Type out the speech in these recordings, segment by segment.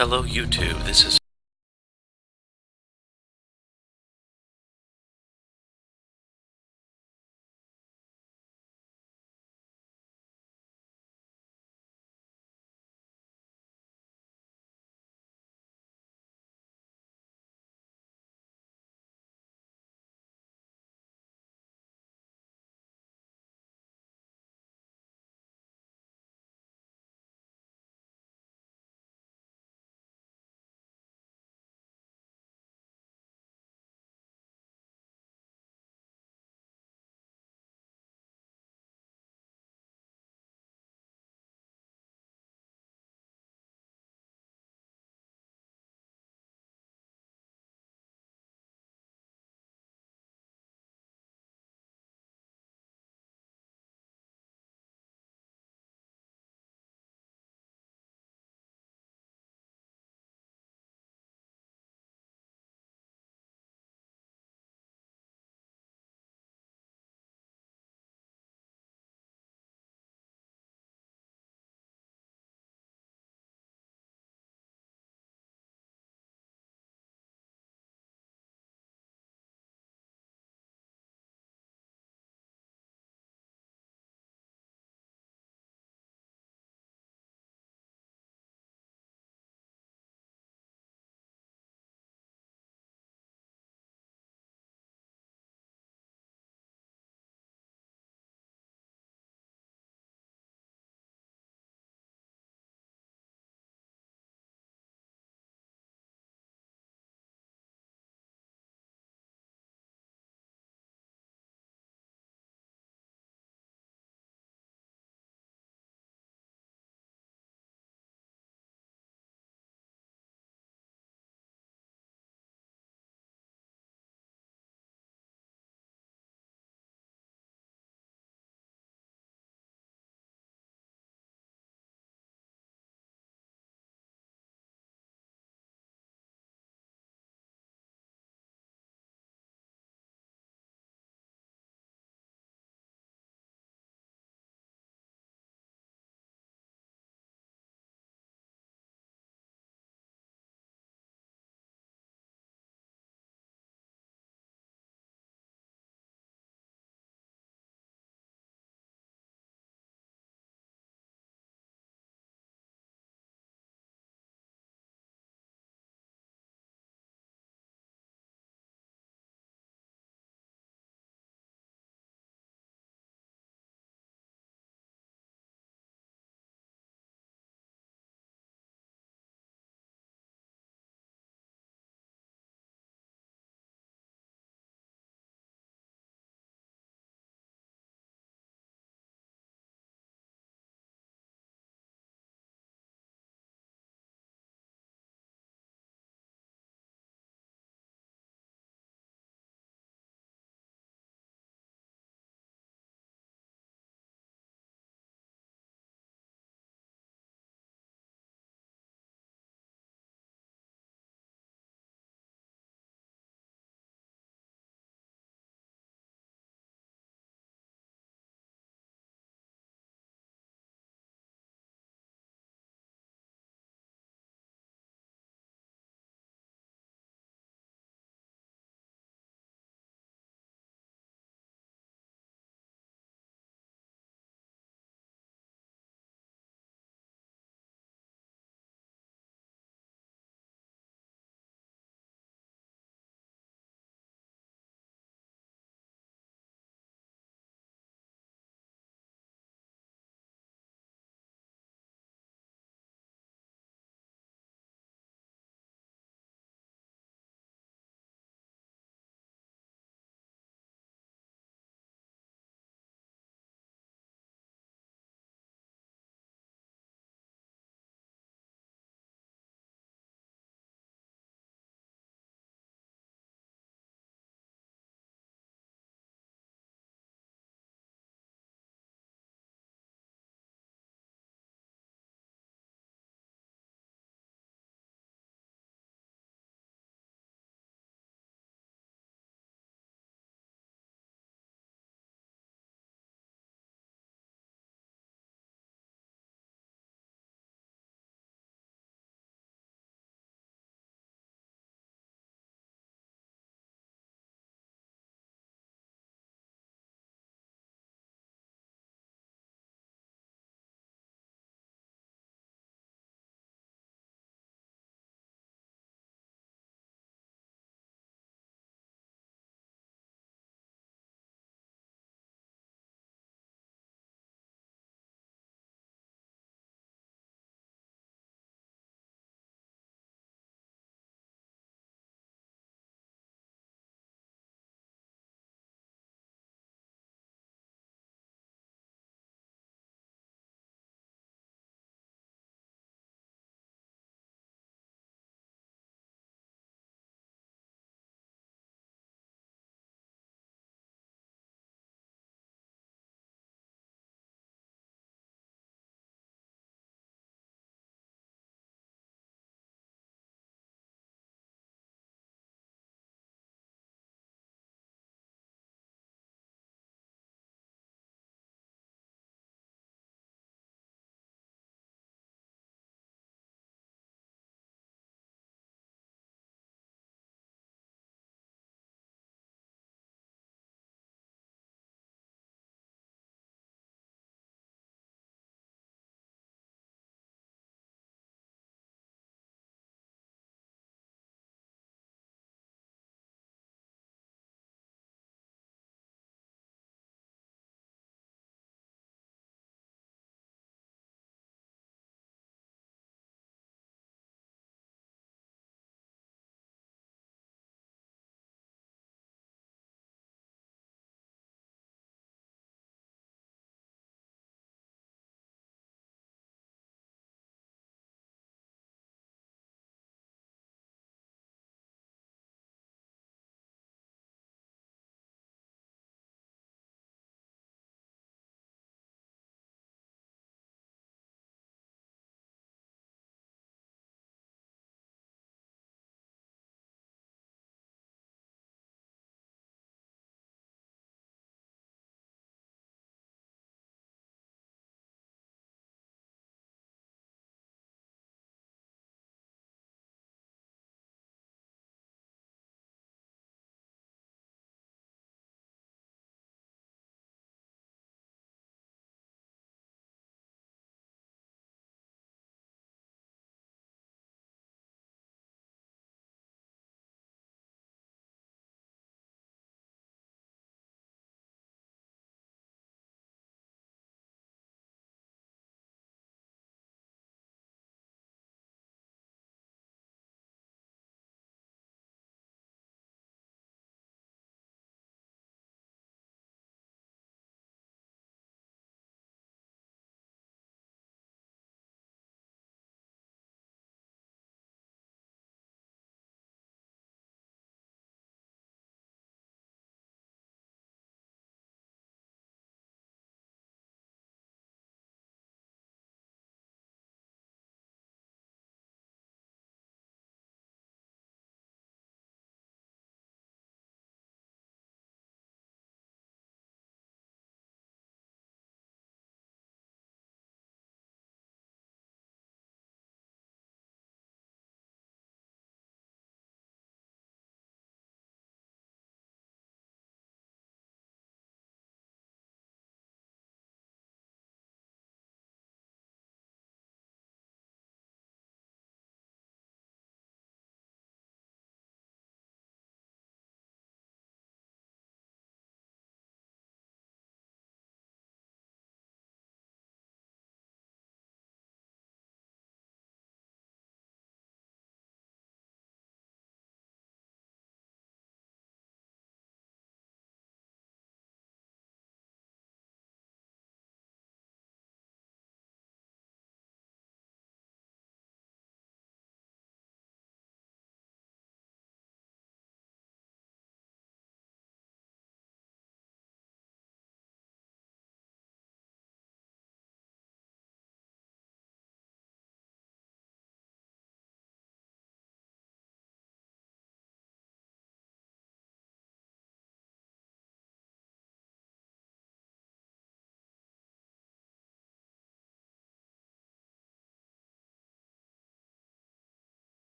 Hello YouTube, this is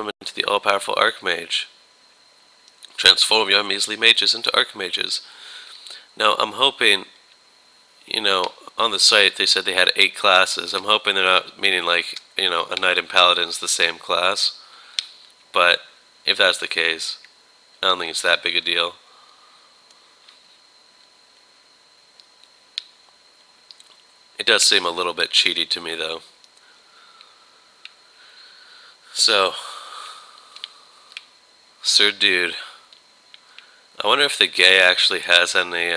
into the all-powerful Archmage. Transform your measly mages into Archmages. Now, I'm hoping, on the site they said they had 8 classes. I'm hoping they're not meaning like, a Knight and Paladin's the same class. But if that's the case, I don't think it's that big a deal. It does seem a little bit cheaty to me, though. So, Sir Dude, I wonder if the gay actually has any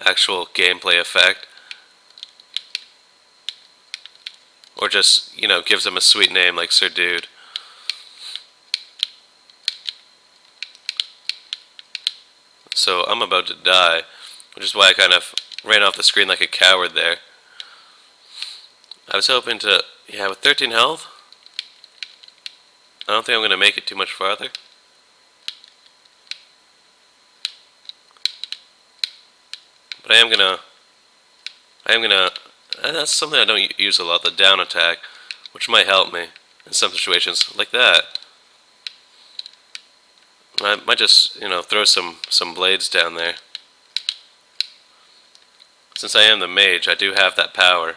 actual gameplay effect. Or just, gives him a sweet name like Sir Dude. So I'm about to die, which is why I kind of ran off the screen like a coward there. I was hoping to, with 13 health, I don't think I'm going to make it too much farther. But I am gonna, that's something I don't use a lot, the down attack, which might help me in some situations, like that. I might just, throw some blades down there. Since I am the mage, I do have that power,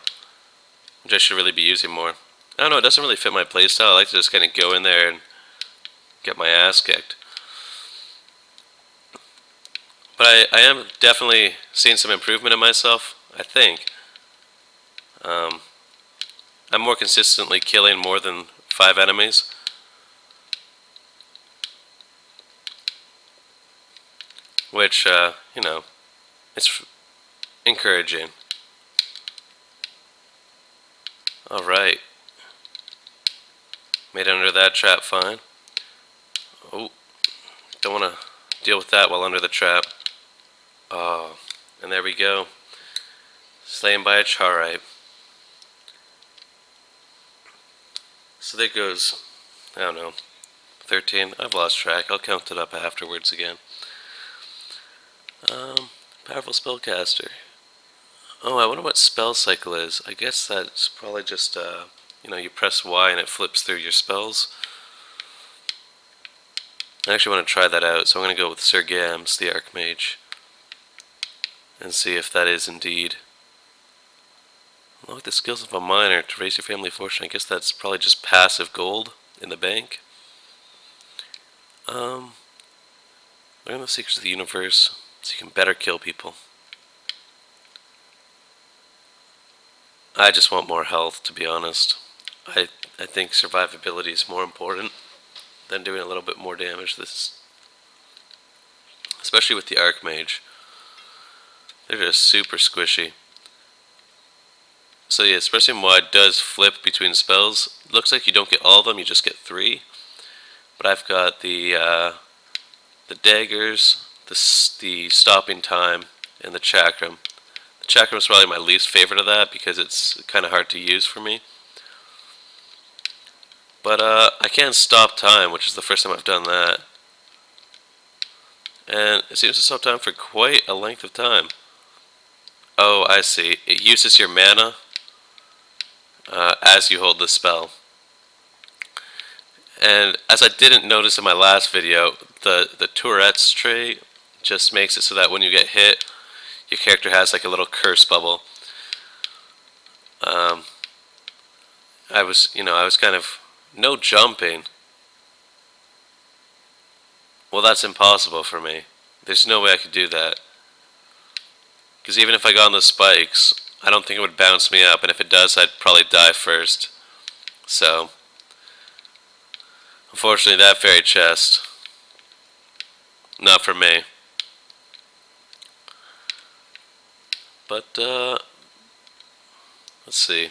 which I should really be using more. I don't know, it doesn't really fit my playstyle. I like to just kind of go in there and get my ass kicked. But I am definitely seeing some improvement in myself, I think. I'm more consistently killing more than 5 enemies. Which, it's encouraging. Alright. Made it under that trap fine. Oh, don't want to deal with that while under the trap. Oh, and there we go. Slain by a Charite. So there goes, I don't know, 13. I've lost track. I'll count it up afterwards again. Powerful spellcaster. Oh, I wonder what spell cycle is. I guess that's probably just, you press Y and it flips through your spells. I actually want to try that out, so I'm going to go with Sir Gams, the Archmage, and see if that is indeed. Unlock the skills of a miner to raise your family fortune. I guess that's probably just passive gold in the bank. Learn the secrets of the universe so you can better kill people. I just want more health, to be honest. I think survivability is more important than doing a little bit more damage. Especially with the Archmage. They're just super squishy. So yeah, Expressing Wide does flip between spells. Looks like you don't get all of them, you just get 3. But I've got the daggers, the stopping time, and the chakram. The chakram is probably my least favorite of that because it's kind of hard to use for me. But I can stop time, which is the first time I've done that. And it seems to stop time for quite a length of time. Oh, I see. It uses your mana as you hold the spell. And as I didn't notice in my last video, the Tourette's trait just makes it so that when you get hit, your character has like a little curse bubble. I was kind of no jumping. Well, that's impossible for me. There's no way I could do that. Because even if I got on the spikes, I don't think it would bounce me up, and if it does, I'd probably die first. So, unfortunately, that fairy chest, not for me. But, let's see.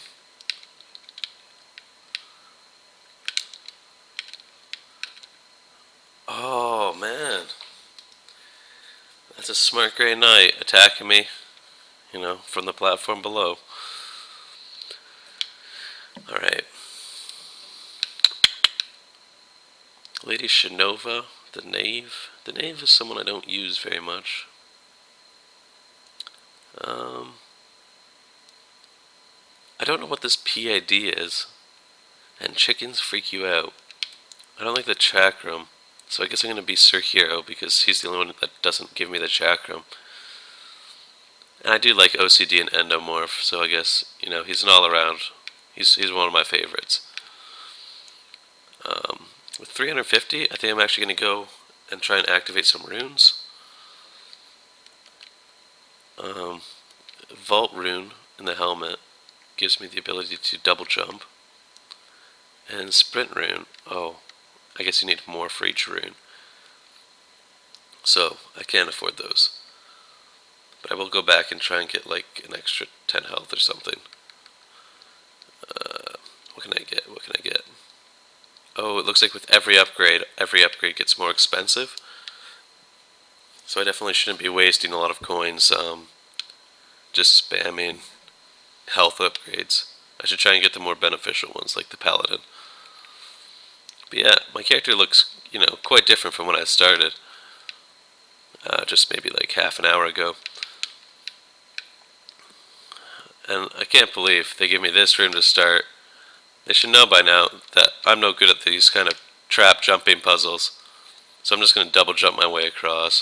Oh, man. That's a smart Grey Knight attacking me, from the platform below. Alright. Lady Shinova, the Knave. The Knave is someone I don't use very much. I don't know what this PID is. And chickens freak you out. I don't like the chakram, so I guess I'm gonna be Sir Hero because he's the only one that doesn't give me the chakram. And I do like OCD and Endomorph, so I guess, he's an all-around. He's one of my favorites. With 350, I think I'm actually going to go and try and activate some runes. Vault rune in the helmet gives me the ability to double jump. And sprint rune, oh, I guess you need more for each rune. So, I can't afford those. But I will go back and try and get like an extra 10 health or something. What can I get? What can I get? Oh, it looks like with every upgrade gets more expensive. So I definitely shouldn't be wasting a lot of coins just spamming health upgrades. I should try and get the more beneficial ones like the paladin. But yeah, my character looks, quite different from when I started. Just maybe like half an hour ago. And I can't believe they gave me this room to start. They should know by now that I'm no good at these kind of trap jumping puzzles. So I'm just going to double jump my way across.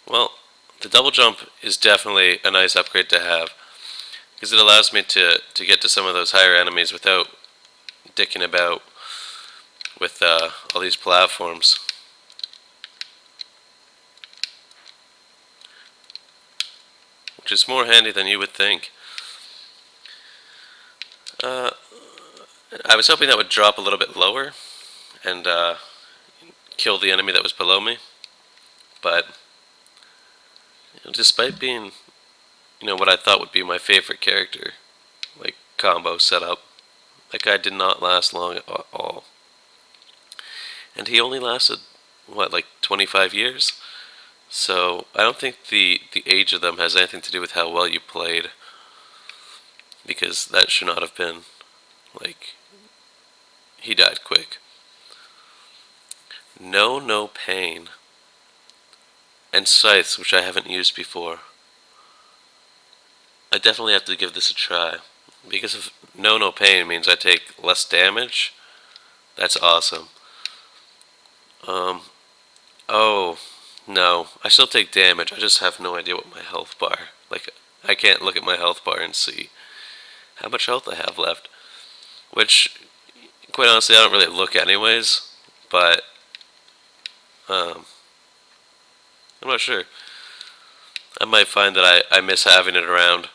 Well, the double jump is definitely a nice upgrade to have, because it allows me to get to some of those higher enemies without dicking about with all these platforms. Which is more handy than you would think. I was hoping that would drop a little bit lower and kill the enemy that was below me, but despite being, what I thought would be my favorite character, like combo setup, that guy did not last long at all. And he only lasted, what, like 25 years? So I don't think the age of them has anything to do with how well you played, because that should not have been, like, he died quick. No pain. And scythes, which I haven't used before. I definitely have to give this a try. Because if no pain means I take less damage, that's awesome. Oh, no. I still take damage, I just have no idea what my health bar. Like, I can't look at my health bar and see how much health I have left. Which, quite honestly, I don't really look anyways, but I'm not sure. I might find that I miss having it around.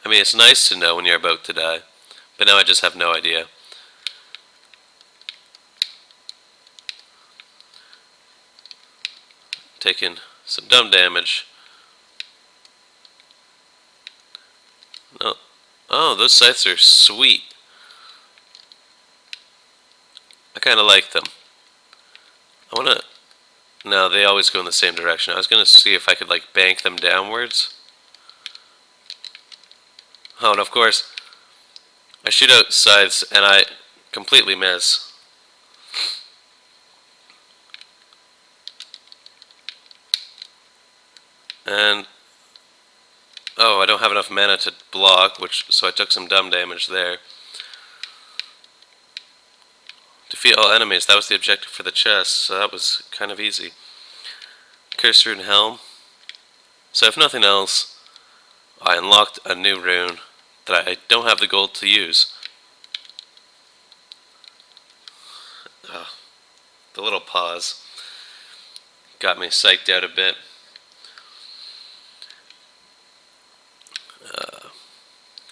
I mean, it's nice to know when you're about to die, but now I just have no idea. Taking some dumb damage. No. Oh, those scythes are sweet. I kind of like them. I want to... No, they always go in the same direction. I was going to see if I could, like, bank them downwards. Oh, and of course, I shoot out scythes and I completely miss. And... oh, I don't have enough mana to block, so I took some dumb damage there. Defeat all enemies, that was the objective for the chest, so that was kind of easy. Curse Rune Helm. So if nothing else, I unlocked a new rune that I don't have the gold to use. The little pause got me psyched out a bit.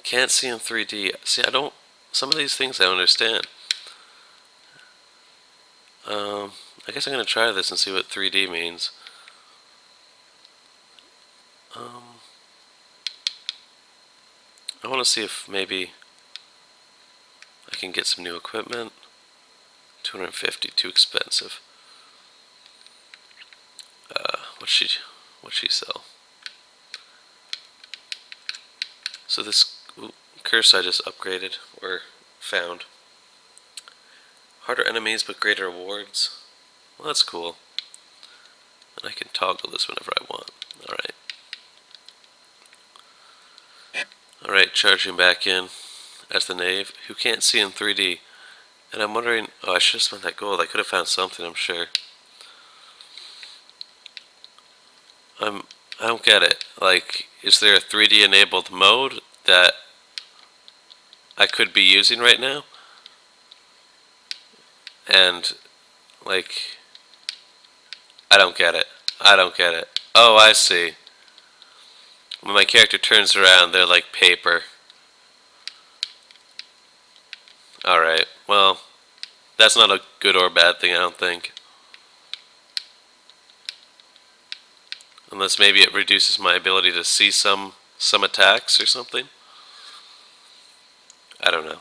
Can't see in 3D. See, I don't... some of these things I don't understand. I guess I'm going to try this and see what 3D means. I want to see if maybe I can get some new equipment. 250, too expensive. What'd she sell? So this curse I just upgraded, or found. Harder enemies but greater rewards. Well, that's cool. And I can toggle this whenever I want. Alright. Alright, charging back in as the knave, who can't see in 3D. And I'm wondering, oh, I should have spent that gold. I could have found something, I'm sure. I don't get it. Like, is there a 3D enabled mode that I could be using right now? And, like, I don't get it. I don't get it. Oh, I see. When my character turns around, they're like paper. Alright, well, that's not a good or bad thing, I don't think. Unless maybe it reduces my ability to see some attacks or something. I don't know.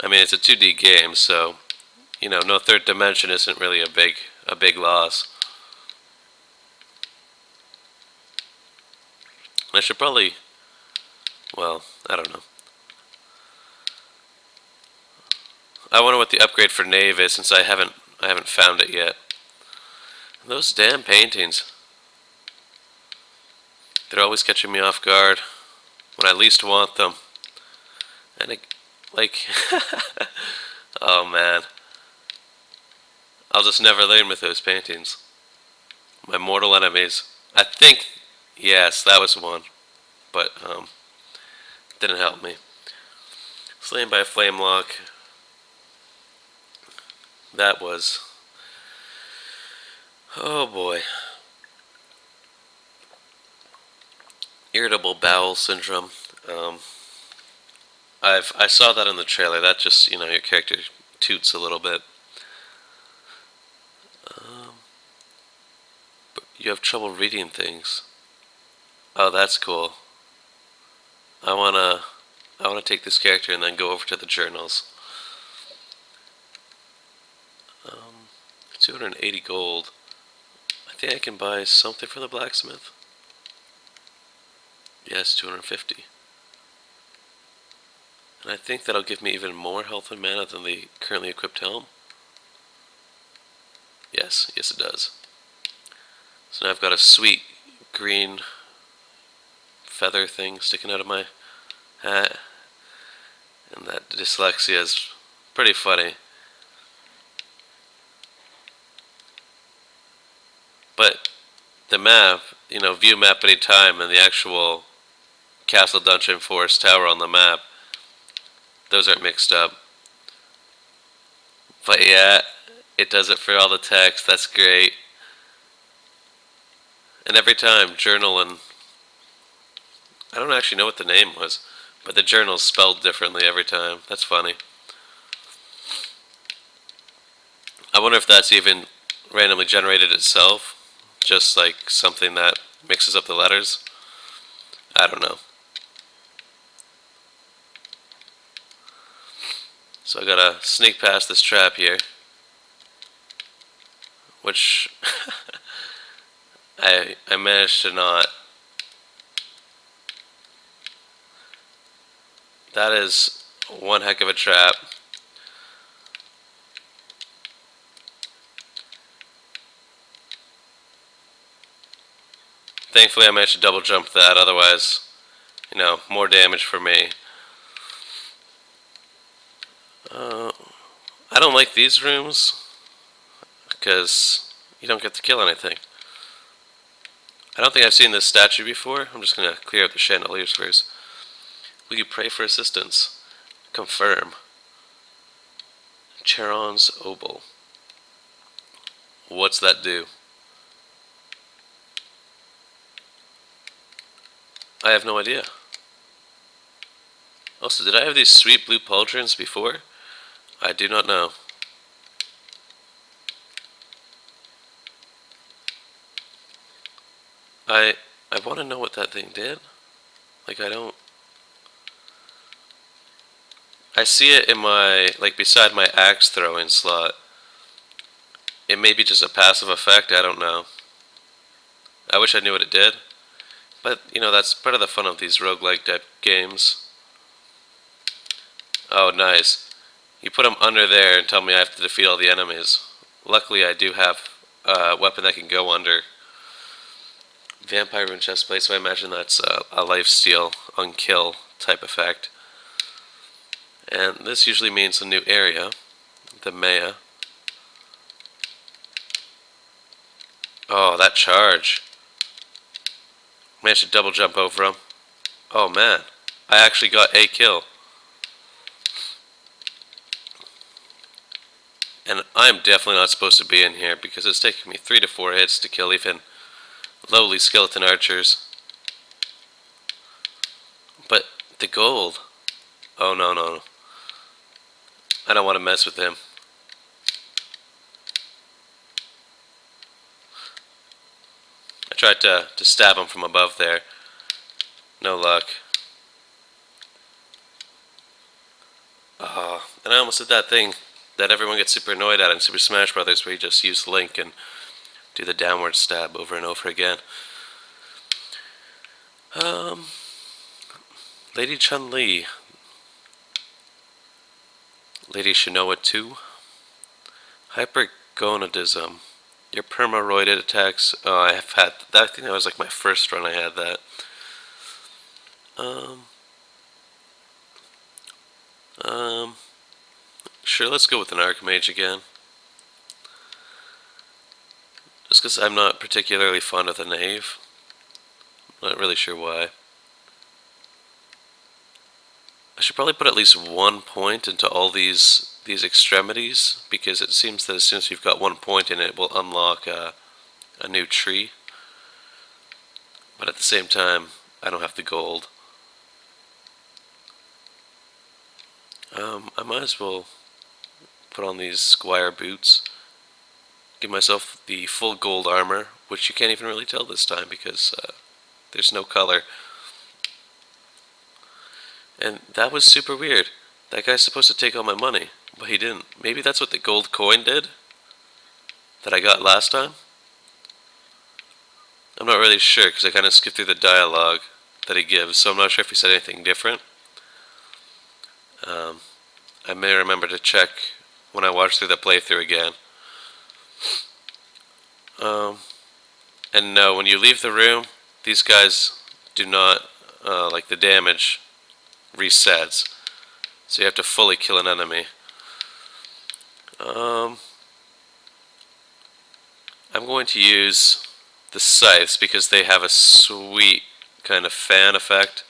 I mean, it's a 2D game, so you know, no third dimension isn't really a big loss. I should probably, well, I don't know. I wonder what the upgrade for Knave is, since I haven't found it yet. Those damn paintings. They're always catching me off guard when I least want them. And it, like, oh man. I'll just never learn with those paintings. My mortal enemies. I think, yes, that was one. But, didn't help me. Slain by a flame lock. That was, oh boy. Irritable bowel syndrome. I saw that in the trailer. That just, you know, your character toots a little bit. But you have trouble reading things. Oh, that's cool. I wanna take this character and then go over to the journals. 280 gold. I think I can buy something from the blacksmith. Yes, 250. And I think that'll give me even more health and mana than the currently equipped helm. Yes, yes it does. So now I've got a sweet green feather thing sticking out of my hat. And that dyslexia is pretty funny. But the map, you know, view map any time, and the actual castle, dungeon, forest, tower on the map, those aren't mixed up. But yeah, it does it for all the text. That's great. And every time, journal, and I don't actually know what the name was, but the journal's spelled differently every time. That's funny. I wonder if that's even randomly generated itself. Just like something that mixes up the letters. I don't know. So I gotta sneak past this trap here. Which I managed to not. That is one heck of a trap. Thankfully I managed to double jump that, otherwise, you know, more damage for me. I don't like these rooms, because you don't get to kill anything. I don't think I've seen this statue before. I'm just going to clear up the chandeliers first. Will you pray for assistance? Confirm. Charon's Obol. What's that do? I have no idea. Also, did I have these sweet blue pauldrons before? I do not know. I want to know what that thing did. Like, I don't... I see it in my, like, beside my axe throwing slot. It may be just a passive effect, I don't know. I wish I knew what it did. But, you know, that's part of the fun of these roguelike type games. Oh, nice. You put them under there and tell me I have to defeat all the enemies. Luckily, I do have a weapon that can go under. Vampire rune chestplate, so I imagine that's a lifesteal on kill type effect. And this usually means a new area, the Maya. Oh, that charge. Managed to double jump over him. Oh man, I actually got a kill. And I'm definitely not supposed to be in here because it's taking me 3 to 4 hits to kill even lowly skeleton archers. But the gold. Oh no, no, no. I don't want to mess with him. I tried to stab him from above there. No luck. And I almost did that thing that everyone gets super annoyed at in Super Smash Bros. Where you just use Link and do the downward stab over and over again. Lady Chun-Li. Lady Shinoa 2. Hypergonadism. Your perma-roided attacks. Oh, I have had that. I think that was like my first run I had that. Sure, let's go with an Archmage again. Just because I'm not particularly fond of the Knave. Not really sure why. I should probably put at least 1 point into all these extremities, because it seems that as soon as you've got 1 point in it, it will unlock a new tree. But at the same time, I don't have the gold. I might as well put on these Squire boots. Give myself the full gold armor, which you can't even really tell this time because there's no color. And that was super weird. That guy's supposed to take all my money, but he didn't. Maybe that's what the gold coin did that I got last time? I'm not really sure because I kind of skipped through the dialogue that he gives, so I'm not sure if he said anything different. I may remember to check when I watch through the playthrough again. And no, when you leave the room, these guys do not, like the damage resets. So you have to fully kill an enemy. I'm going to use the scythes because they have a sweet kind of fan effect.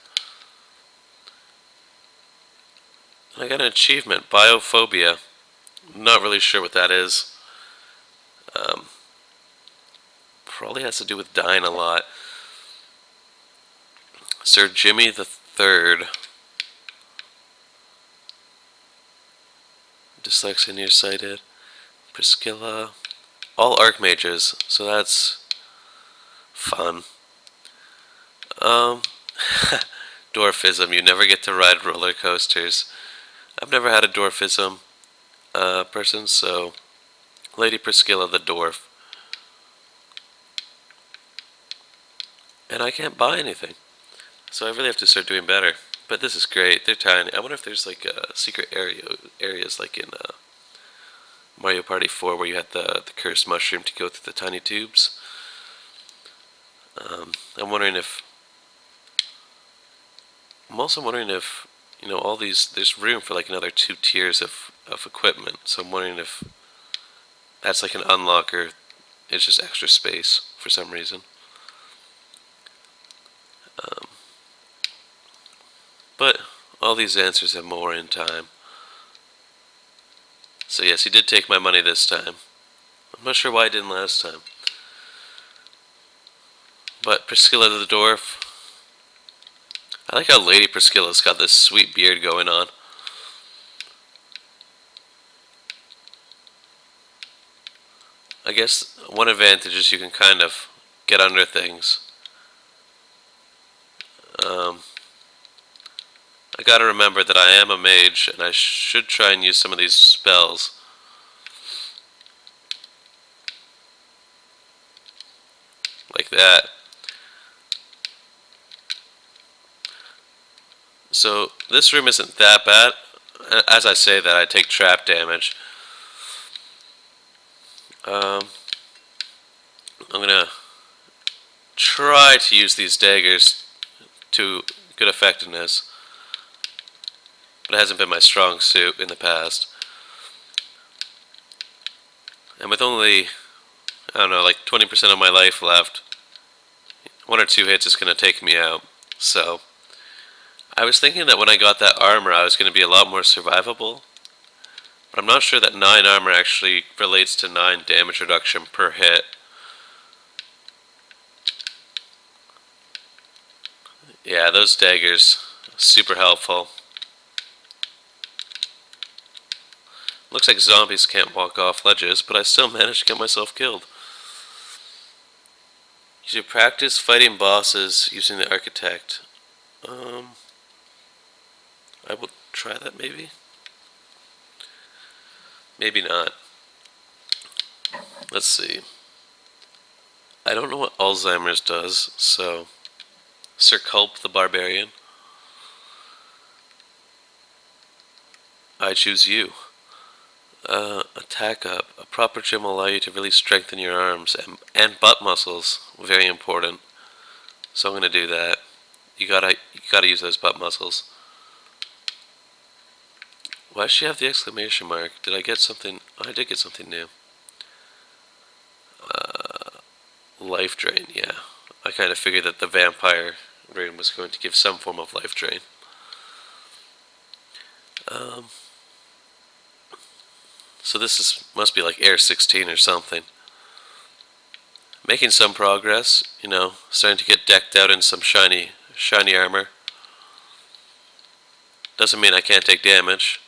I got an achievement, Biophobia. Not really sure what that is. Probably has to do with dying a lot. Sir Jimmy the Third. Dyslexia nearsighted. Priscilla. All Archmages, so that's fun. Dwarfism, you never get to ride roller coasters. I've never had a dwarfism person, so Lady Priscilla the Dwarf. And I can't buy anything, so I really have to start doing better. But this is great. They're tiny. I wonder if there's like secret areas like in Mario Party 4 where you had the cursed mushroom to go through the tiny tubes. I'm wondering if. I'm also wondering if, you know, all these, there's room for like another 2 tiers of equipment. So I'm wondering if that's like an unlocker. It's just extra space for some reason. But all these answers have more in time. So yes, he did take my money this time. I'm not sure why I didn't last time. But Priscilla the Dwarf. I like how Lady Priscilla's got this sweet beard going on. I guess one advantage is you can kind of get under things. I gotta remember that I am a mage and I should try and use some of these spells. Like that. So this room isn't that bad. As I say that, I take trap damage. I'm gonna try to use these daggers to good effectiveness, but it hasn't been my strong suit in the past. And with only, I don't know, like 20% of my life left, one or two hits is going to take me out. So, I was thinking that when I got that armor, I was going to be a lot more survivable. But I'm not sure that 9 armor actually relates to 9 damage reduction per hit. Yeah, those daggers, super helpful. Looks like zombies can't walk off ledges, but I still managed to get myself killed. You should practice fighting bosses using the architect. I will try that maybe. Maybe not. Let's see. I don't know what Alzheimer's does, so Sir Culp the Barbarian. I choose you. Attack up. A proper gym will allow you to really strengthen your arms and butt muscles. Very important. So I'm gonna do that. You gotta use those butt muscles. Why does she have the exclamation mark? Did I get something? Oh, I did get something new. Life drain, yeah. I kind of figured that the vampire room was going to give some form of life drain. So this must be like Air 16 or something. Making some progress, you know, starting to get decked out in some shiny armor. Doesn't mean I can't take damage.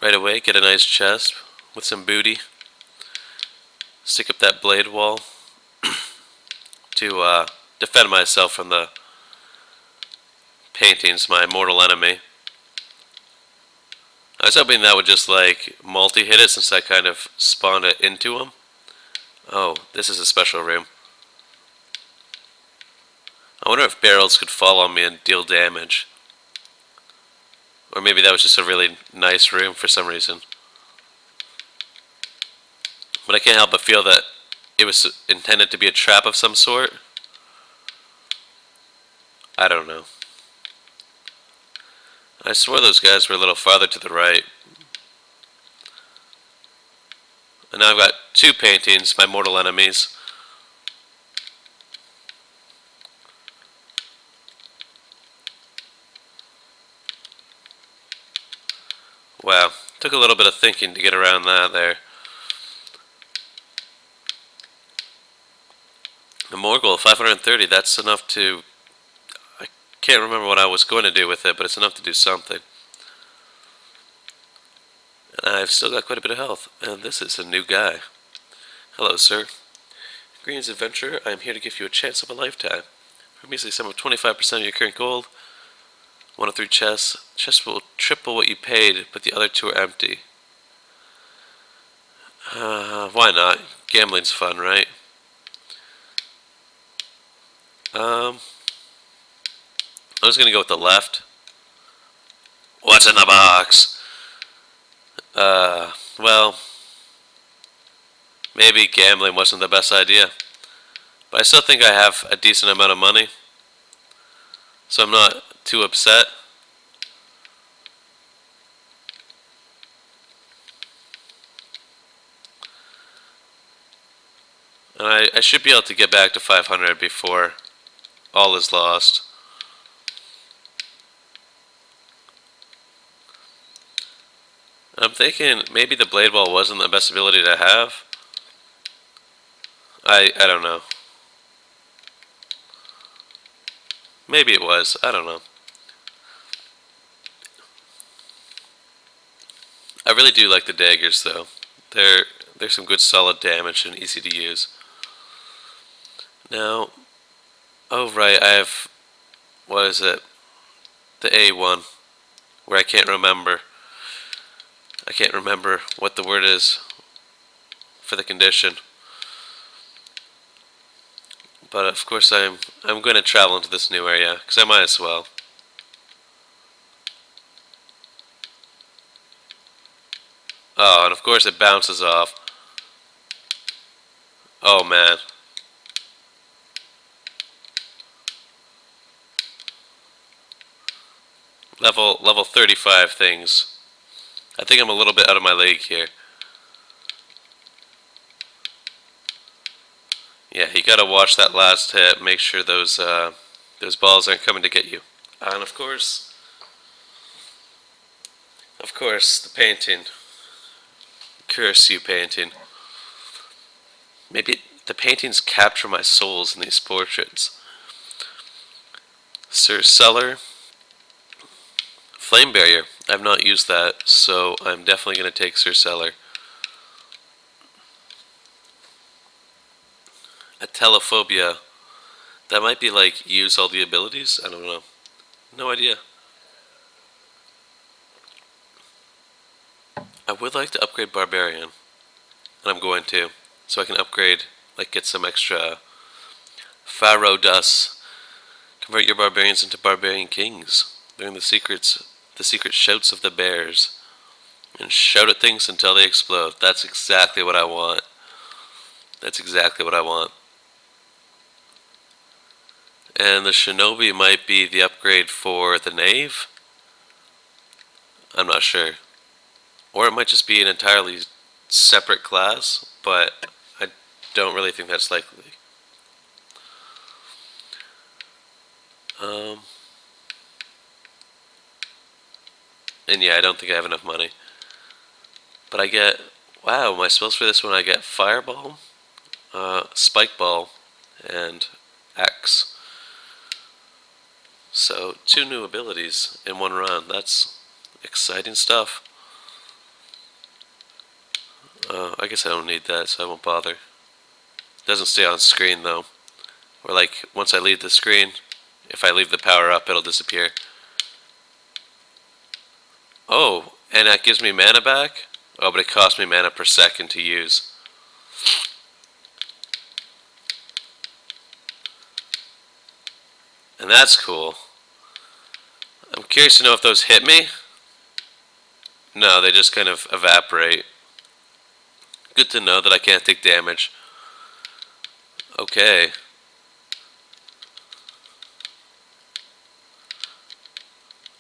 Right away, get a nice chest with some booty. Stick up that blade wall to defend myself from the paintings, my mortal enemy. I was hoping that would just like multi-hit it since I kind of spawned it into him. Oh, this is a special room. I wonder if barrels could fall on me and deal damage. Or maybe that was just a really nice room for some reason. But I can't help but feel that it was intended to be a trap of some sort. I don't know. I swore those guys were a little farther to the right. And now I've got 2 paintings, my mortal enemies. Wow, took a little bit of thinking to get around that there. The Morgul, 530, that's enough to... I can't remember what I was going to do with it, but it's enough to do something. And I've still got quite a bit of health, and this is a new guy. Hello, sir. Greetings, adventurer. I am here to give you a chance of a lifetime. For a measly sum of 25% of your current gold, 1 of 3 chests. Chests will triple what you paid, but the other 2 are empty. Why not? Gambling's fun, right? I was gonna go with the left. What's in the box? Well, maybe gambling wasn't the best idea. But I still think I have a decent amount of money. So I'm not too upset. And I should be able to get back to 500 before all is lost. I'm thinking maybe the blade wall wasn't the best ability to have. I don't know. Maybe it was. I don't know. I really do like the daggers though. They're some good solid damage and easy to use. Now, oh right, I have, what is it? The A one, where I can't remember. I can't remember what the word is for the condition. But of course I'm going to travel into this new area, because I might as well. Oh, and of course it bounces off. Oh man. Level 35 things. I think I'm a little bit out of my league here. Yeah, you gotta watch that last hit. Make sure those balls aren't coming to get you. And of course, the painting. Curse you, painting. Maybe the paintings capture my souls in these portraits. Sir Cellar. Flame Barrier. I've not used that, so I'm definitely going to take Sir Cellar. A Telephobia. That might be like use all the abilities? I don't know. No idea. I would like to upgrade Barbarian. And I'm going to. So I can upgrade, like get some extra Pharaoh dust. Convert your barbarians into barbarian kings. Learn the secret shouts of the bears. And shout at things until they explode. That's exactly what I want. That's exactly what I want. And the Shinobi might be the upgrade for the Knave. I'm not sure. Or it might just be an entirely separate class, but I don't really think that's likely. And yeah, I don't think I have enough money. But I get, wow, my spells for this one, I get Fireball, Spike Ball, and X. So 2 new abilities in 1 round. That's exciting stuff. I guess I don't need that, so I won't bother. Doesn't stay on screen though. Or like, once I leave the screen, if I leave the power up, it'll disappear. Oh, and that gives me mana back? Oh, but it costs me mana per second to use. And that's cool. I'm curious to know if those hit me. No, they just kind of evaporate. Good to know that I can't take damage. Okay.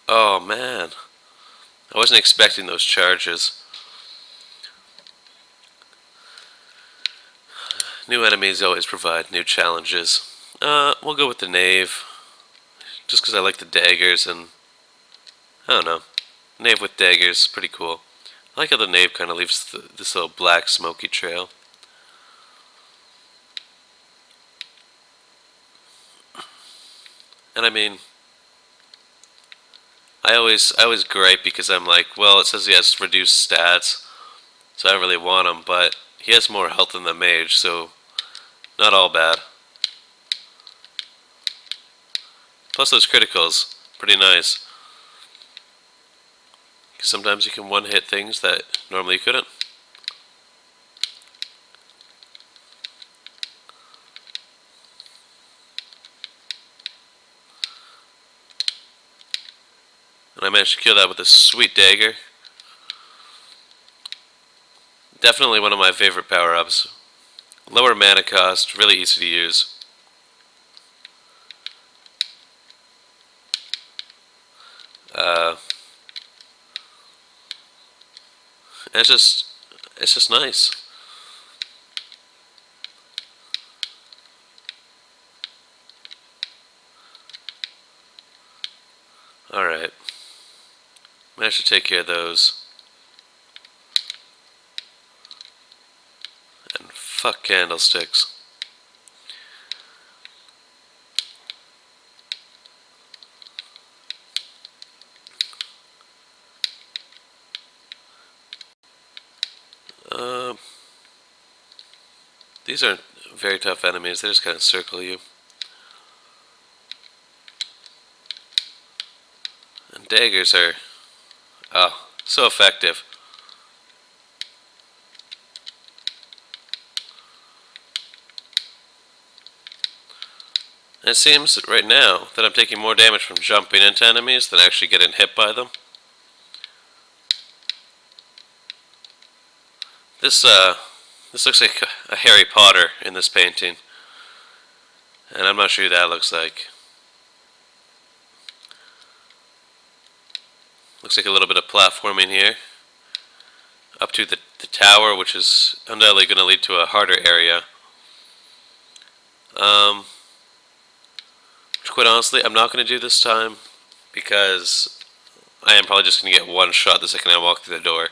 Oh man. I wasn't expecting those charges. New enemies always provide new challenges. We'll go with the Knave. Just because I like the daggers and... I don't know. Knave with daggers, pretty cool. I like how the Knave kind of leaves this little black smoky trail. And I mean... I always gripe because I'm like, well, it says he has reduced stats, so I don't really want him, but he has more health than the mage, so not all bad. Plus those criticals, pretty nice. Because sometimes you can one-hit things that normally you couldn't. And I managed to kill that with a sweet dagger. Definitely one of my favorite power-ups. Lower mana cost, really easy to use. It's just nice. Alright. Managed to take care of those. And fuck candlesticks. These aren't very tough enemies, they just kind of circle you. And daggers are, oh, so effective. And it seems right now that I'm taking more damage from jumping into enemies than actually getting hit by them. This looks like a Harry Potter in this painting. And I'm not sure who that looks like. Looks like a little bit of platforming here. Up to the tower, which is undoubtedly going to lead to a harder area. Which quite honestly, I'm not going to do this time because I am probably just going to get one shot the second I walk through the door.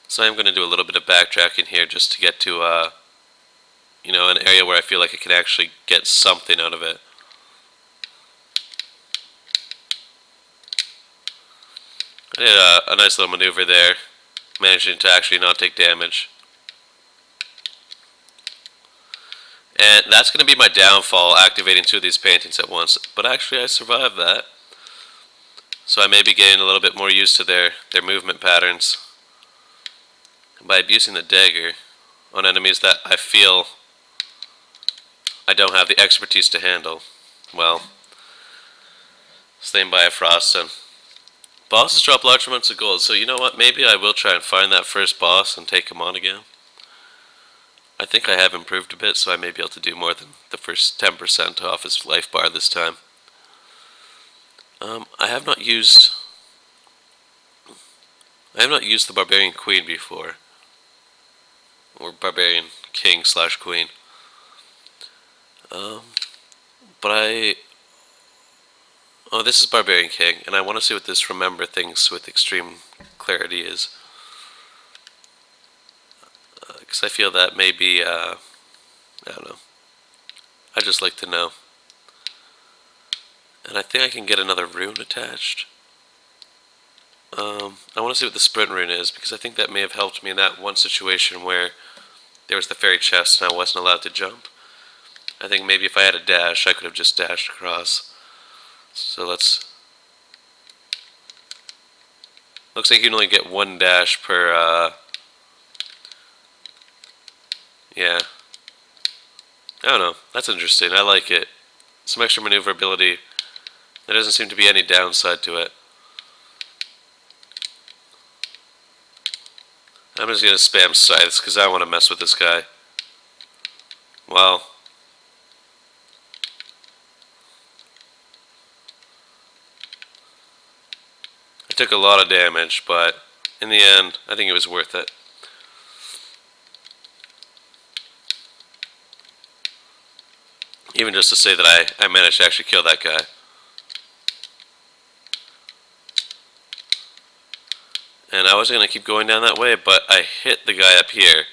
So I'm going to do a little bit of backtracking here just to get to, an area where I feel like I can actually get something out of it. I did a nice little maneuver there, managing to actually not take damage. And that's going to be my downfall, activating two of these paintings at once. But actually I survived that. So I may be getting a little bit more used to their movement patterns by abusing the dagger on enemies that I feel I don't have the expertise to handle. Well, slain by a Froststone. Bosses drop large amounts of gold, so you know what, maybe I will try and find that first boss and take him on again. I think I have improved a bit, so I may be able to do more than the first 10% off his life bar this time. I have not used the Barbarian Queen before. Or Barbarian King / Queen. Oh, this is Barbarian King, and I want to see what this remember things with extreme clarity is. Because I feel that maybe, I don't know. I just like to know. And I think I can get another rune attached. I want to see what the sprint rune is, because I think that may have helped me in that one situation where there was the fairy chest and I wasn't allowed to jump. I think maybe if I had a dash, I could have just dashed across. So looks like you can only get one dash per, yeah. I don't know, that's interesting, I like it. Some extra maneuverability. There doesn't seem to be any downside to it. I'm just going to spam scythes because I want to mess with this guy. Well. I took a lot of damage, but in the end, I think it was worth it. Even just to say that I managed to actually kill that guy. And I was going to keep going down that way, but I hit the guy up here.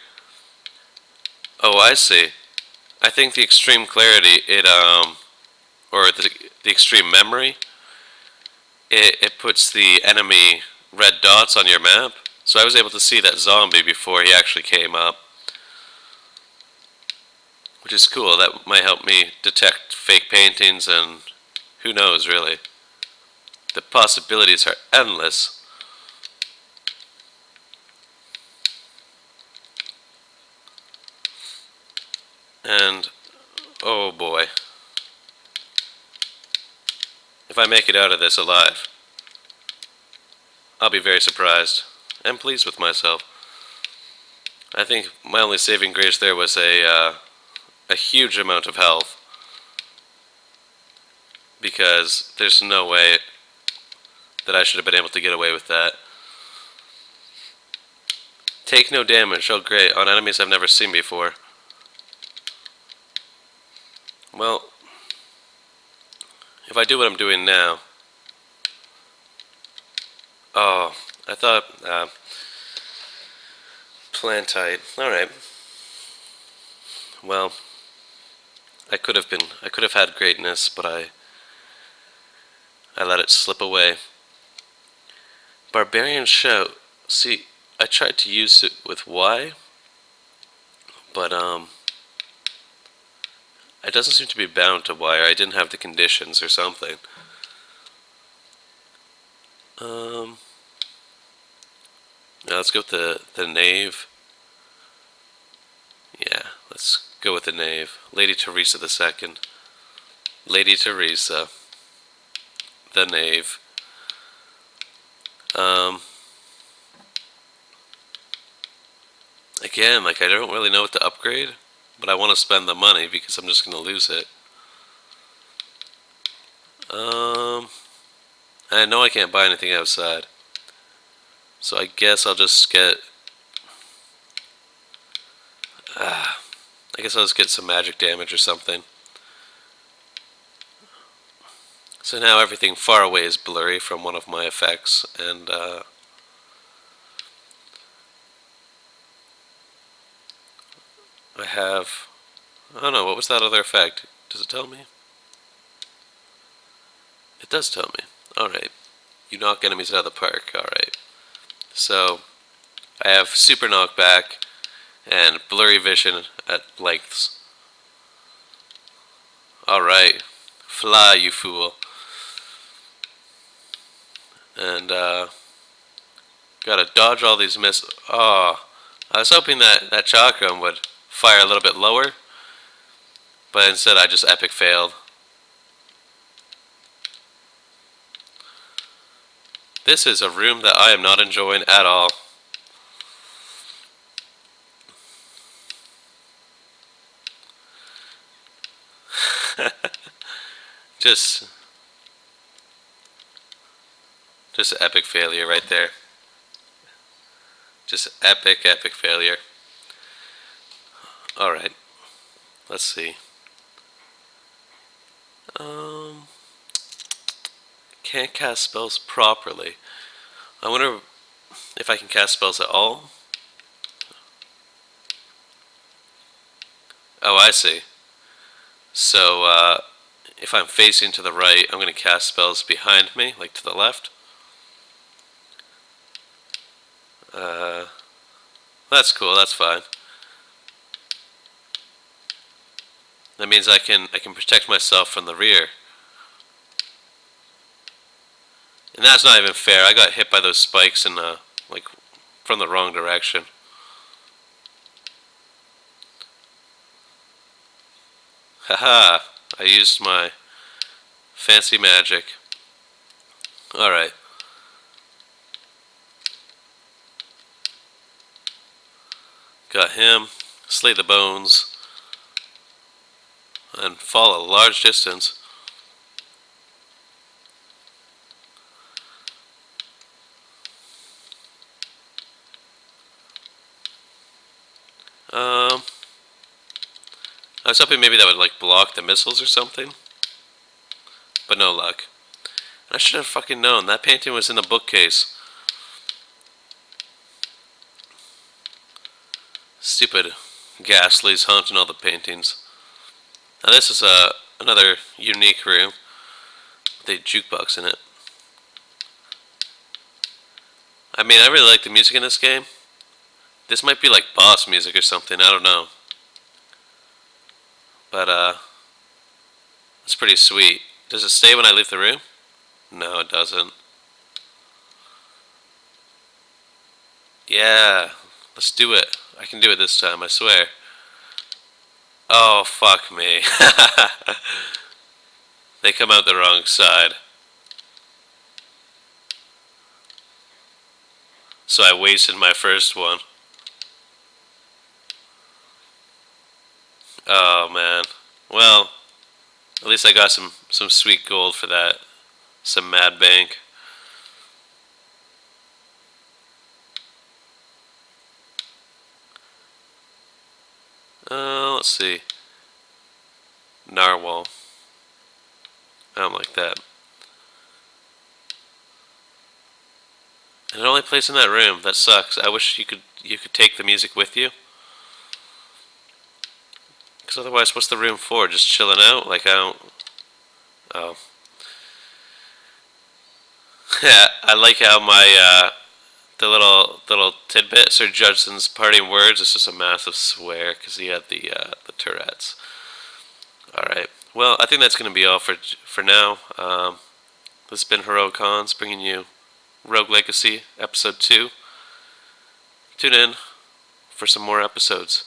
Oh, I see. I think the extreme clarity, or the extreme memory, it puts the enemy red dots on your map. So I was able to see that zombie before he actually came up. Which is cool. That might help me detect fake paintings and who knows, really. The possibilities are endless. And, oh boy. If I make it out of this alive, I'll be very surprised and pleased with myself. I think my only saving grace there was a huge amount of health. Because there's no way that I should have been able to get away with that. Take no damage, oh great, on enemies I've never seen before. Well, if I do what I'm doing now... Oh, I thought... Plantite, alright. Well, I could have had greatness, but I let it slip away. Barbarian Shout. See, I tried to use it with Y, but it doesn't seem to be bound to Y, or I didn't have the conditions or something. Now let's go with the knave. Yeah, let's go with the knave. Lady Teresa II. Lady Teresa. The knave. Again, like, I don't really know what to upgrade, but I want to spend the money because I'm just going to lose it. I know I can't buy anything outside. So I guess I'll just get... I guess I'll just get some magic damage or something. So now everything far away is blurry from one of my effects, and I have... I don't know, what was that other effect? Does it tell me? It does tell me. Alright. You knock enemies out of the park. Alright. So, I have super knockback and blurry vision at lengths. Alright. Fly, you fool. And, gotta dodge all these missiles. Oh, I was hoping that chakram would fire a little bit lower, but instead I just epic failed. This is a room that I am not enjoying at all. Just epic failure right there. Just epic failure. Alright. Let's see. Can't cast spells properly. I wonder if I can cast spells at all. Oh, I see. So, if I'm facing to the right, I'm going to cast spells behind me, like to the left. That's cool, that's fine. That means I can protect myself from the rear. And that's not even fair. I got hit by those spikes in like from the wrong direction. Haha, I used my fancy magic. Alright. Got him. Slay the bones. And fall a large distance. I was hoping maybe that would like block the missiles or something. But no luck. I should have fucking known. That painting was in the bookcase. Stupid Ghastly's haunting all the paintings. Now this is another unique room with a jukebox in it. I mean, I really like the music in this game. This might be like boss music or something, I don't know. But, it's pretty sweet. Does it stay when I leave the room? No, it doesn't. Yeah, let's do it. I can do it this time, I swear. Oh, fuck me. They come out the wrong side. So I wasted my first one. Oh, man. Well, at least I got some sweet gold for that. Some mad bank. Let's see. Narwhal. I don't like that. And it only plays in that room. That sucks. I wish you could take the music with you. Because otherwise, what's the room for? Just chilling out? Like I don't. Oh. Yeah, I like how my the little tidbit, Sir Judson's parting words is just a massive swear because he had the Tourette's. All right. Well, I think that's going to be all for now. This has been Heroic Cons bringing you Rogue Legacy Episode 2. Tune in for some more episodes.